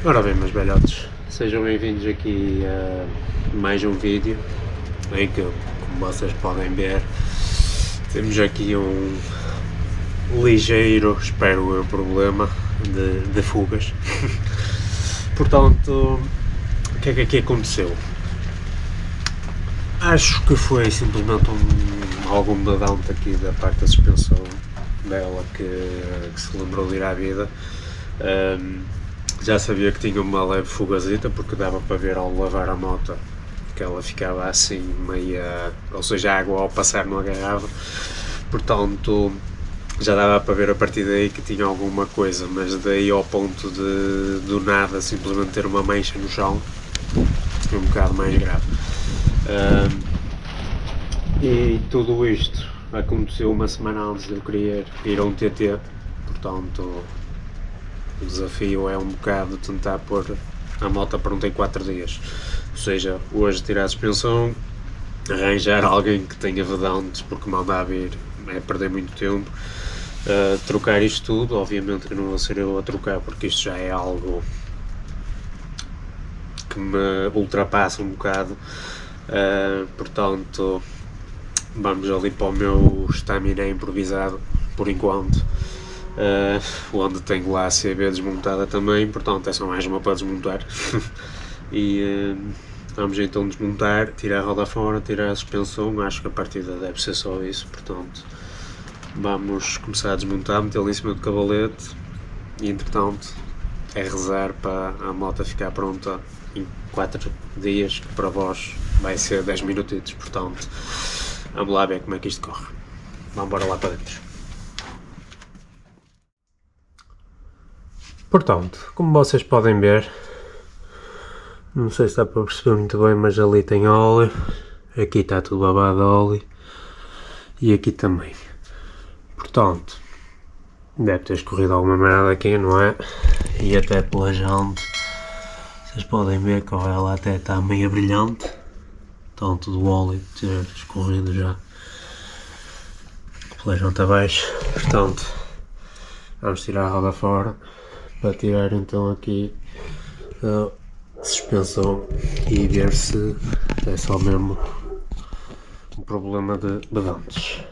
Ora bem, meus velhotes, sejam bem-vindos aqui a mais um vídeo em que, como vocês podem ver, temos aqui um ligeiro, espero eu, problema de fugas. Portanto, o que é que aqui aconteceu? Acho que foi simplesmente algum badante aqui da parte da suspensão dela que se lembrou de ir à vida. Já sabia que tinha uma leve fugazita, porque dava para ver ao lavar a moto que ela ficava assim meia, ou seja, a água ao passar não agarrava, portanto já dava para ver a partir daí que tinha alguma coisa, mas daí ao ponto de do nada simplesmente ter uma mancha no chão é um bocado mais grave. E tudo isto aconteceu uma semana antes de eu querer ir a um TT, portanto o desafio é um bocado tentar pôr a moto pronta em 4 dias, ou seja, hoje tirar a suspensão, arranjar alguém que tenha vedantes, porque mandar vir é perder muito tempo, trocar isto tudo. Obviamente que não vou ser eu a trocar, porque isto já é algo que me ultrapassa um bocado, portanto vamos ali para o meu estaminé improvisado, por enquanto. Onde tenho lá a CB desmontada também, portanto é só mais uma para desmontar. E vamos então desmontar, tirar a roda fora, tirar a suspensão. Acho que a partida deve ser só isso, portanto vamos começar a desmontar, metê-lo em cima do cavalete e entretanto é rezar para a moto ficar pronta em 4 dias, que para vós vai ser 10 minutitos, portanto vamos lá ver como é que isto corre. Vamos embora lá para dentro. Portanto, como vocês podem ver, não sei se dá para perceber muito bem, mas ali tem óleo, aqui está tudo babado de óleo e aqui também. Portanto, deve ter escorrido alguma merda aqui, não é? E até pela jante, vocês podem ver que ela até está meio brilhante, tanto do óleo ter escorrido já pela jante abaixo. Portanto, vamos tirar a roda fora para tirar então aqui a suspensão e ver se é só mesmo um problema de balanços.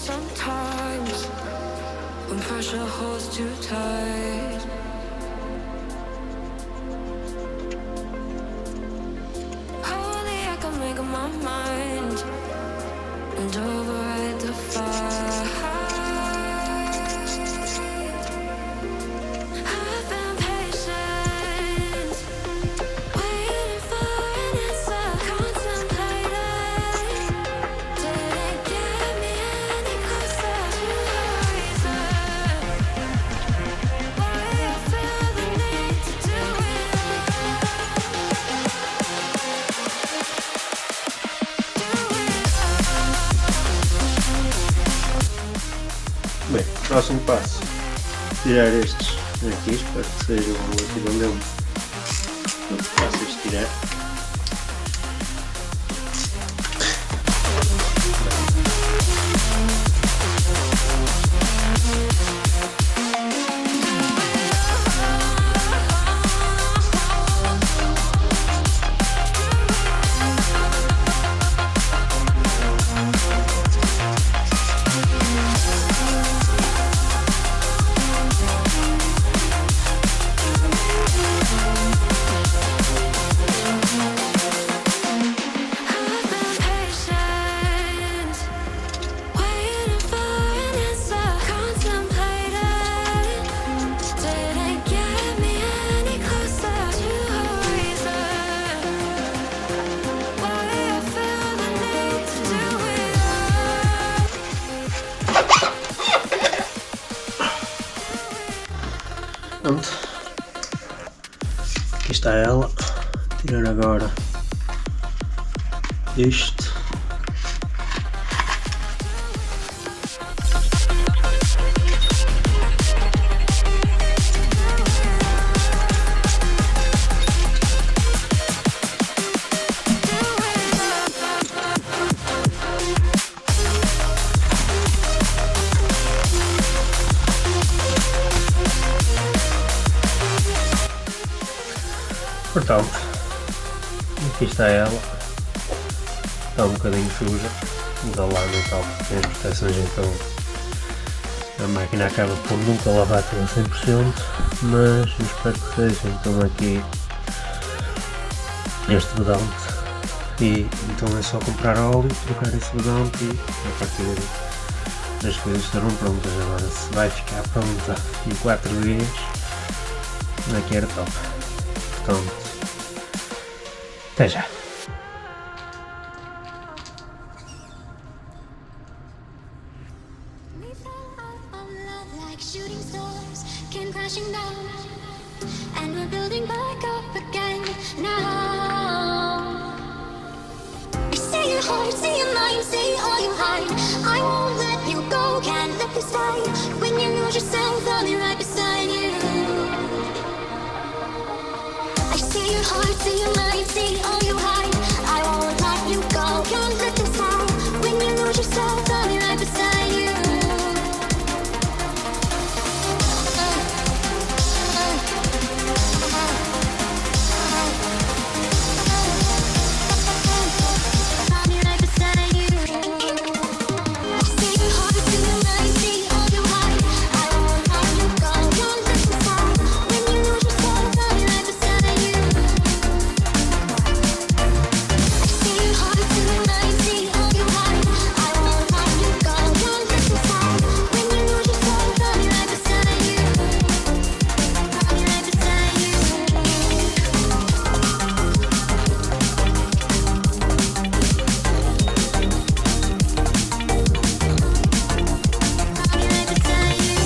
Sometimes when pressure holds too tight, only I can make up my mind and override the fight. I've been patient, waiting for an answer, contemplating. Didn't get me any closer to the reason why I feel the need to do it all. Bem, próximo passo, tirar estes aqui, espero que sejam relativamente fáceis de tirar. Pronto, aqui está ela. Tirar agora isto Portanto, aqui está ela, está um bocadinho suja da lama e tal, tem as proteções, então a máquina acaba por nunca lavar tudo a 100%, mas eu espero que seja. Então aqui este vedante, e então é só comprar óleo, trocar esse vedante e a partir daí as coisas estarão prontas. Agora, se vai ficar pronta em 4 dias, aqui era top. Portanto, até já. We fell out of love like shooting stars, came crashing down, and we're building back up again now. I see your heart, see your mind, see all you hide. I won't let you go, can't let this die. When you lose yourself, I'll be right beside you. I see your heart, see your mind, see all you hide. I won't let you go, can't let this die. When you lose yourself, I'll be right beside you. I'll be right beside you. See your heart, see your mind, see all you hide. I won't let you go, can't let this die. When you lose yourself, I'll be right beside you. See your heart, see your mind, see all you hide. I won't let you go, can't let this die. When you lose yourself, I'll be right beside you. I'll be right beside you. I'll be right beside you.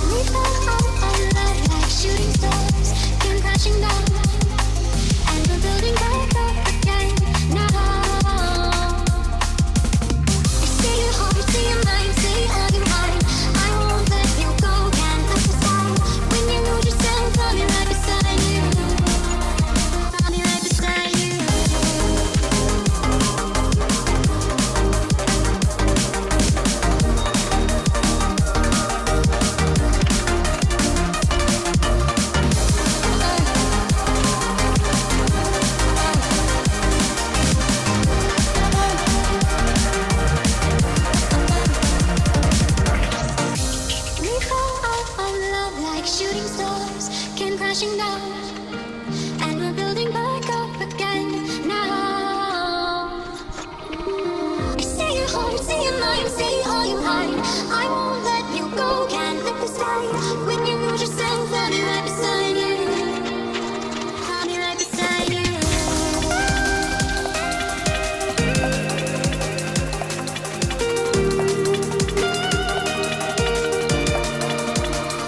We fell out of love like shooting stars, came crashing down, and we're building back up again now. I see your heart, see your mind, see all you hide. I won't let you go, can't let this die. When you lose yourself, I'll be right beside you. I'll be right beside you. We fell out of love like shooting stars, came crashing down, and we're building back up again now. I see your heart, see your mind, see all you hide. I won't let you go, can't let this die. When you lose yourself, I'll be right beside you. I'll be right beside you.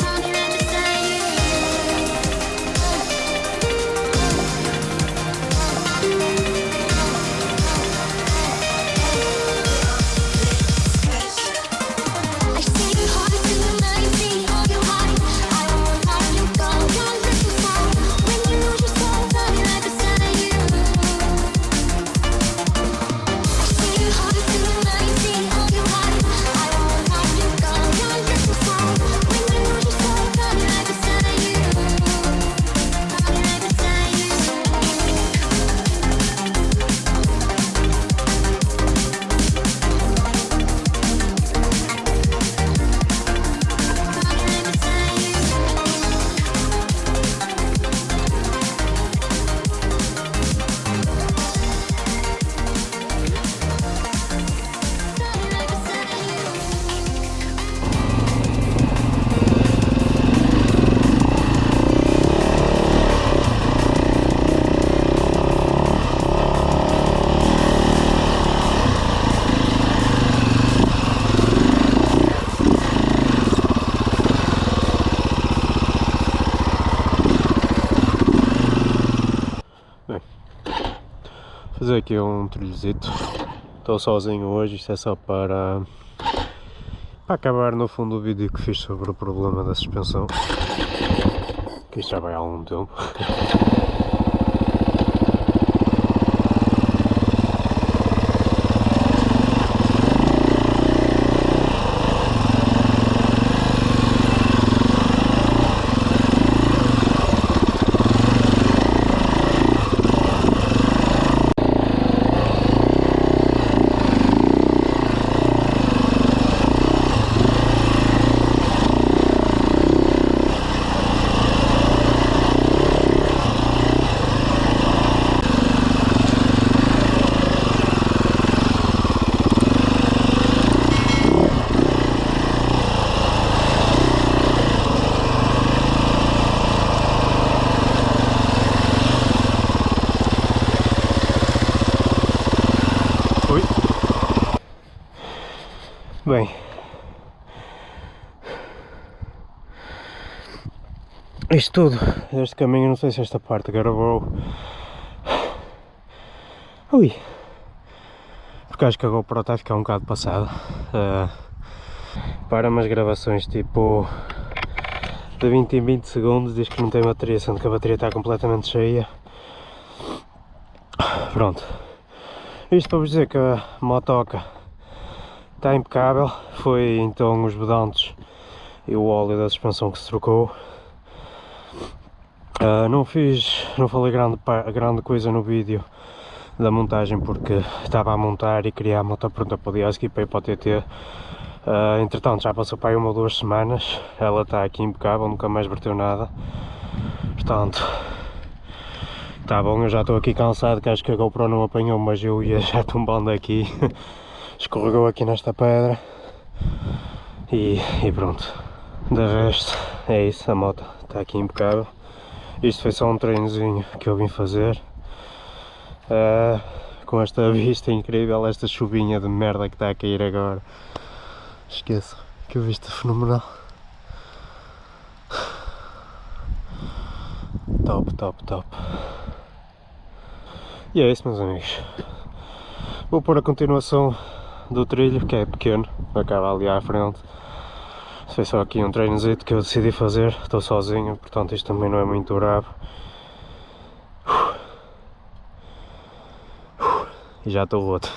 I'll be right beside you. I see your heart, see your mind, see all you hide. I won't let you go, can't let this die. When you lose yourself, I'll be right beside you. I see your heart, see your mind, see all you hide. I won't let you go, can't let this die. When you lose yourself, I'll be right beside you. I'll be right beside you. I'll be right beside you. I'll be right beside you. Bem, fazer aqui um trilhozito. Estou sozinho hoje, isto é só para acabar no fundo o vídeo que fiz sobre o problema da suspensão, que isto já vai há algum tempo. Bem, isto tudo, este caminho, não sei se esta parte gravou. Ui! Porque acho que a GoPro está a ficar um bocado passada. Para umas gravações tipo de 20 em 20 segundos, diz que não tem bateria, sendo que a bateria está completamente cheia. Pronto. Isto para vos dizer que a motoca está impecável. Foi então os vedantes e o óleo da suspensão que se trocou. Não falei grande coisa no vídeo da montagem porque estava a montar e queria a moto pronta para o dia a seguir para ir para o TT. Entretanto já passou para aí 1 ou 2 semanas, ela está aqui impecável, nunca mais verteu nada. Portanto, está bom, eu já estou aqui cansado, que acho que a GoPro não apanhou, mas eu ia já tombando aqui. Escorregou aqui nesta pedra e pronto. De resto é isso, a moto está aqui impecável. Isto foi só um treinozinho que eu vim fazer. Com esta vista incrível, esta chuvinha de merda que está a cair agora. Esqueço, que vista fenomenal. Top, top, top. E é isso, meus amigos. Vou pôr a continuação do trilho, que é pequeno, acaba ali à frente. Foi só aqui um treinozito que eu decidi fazer, estou sozinho, portanto isto também não é muito bravo. E já estou roto.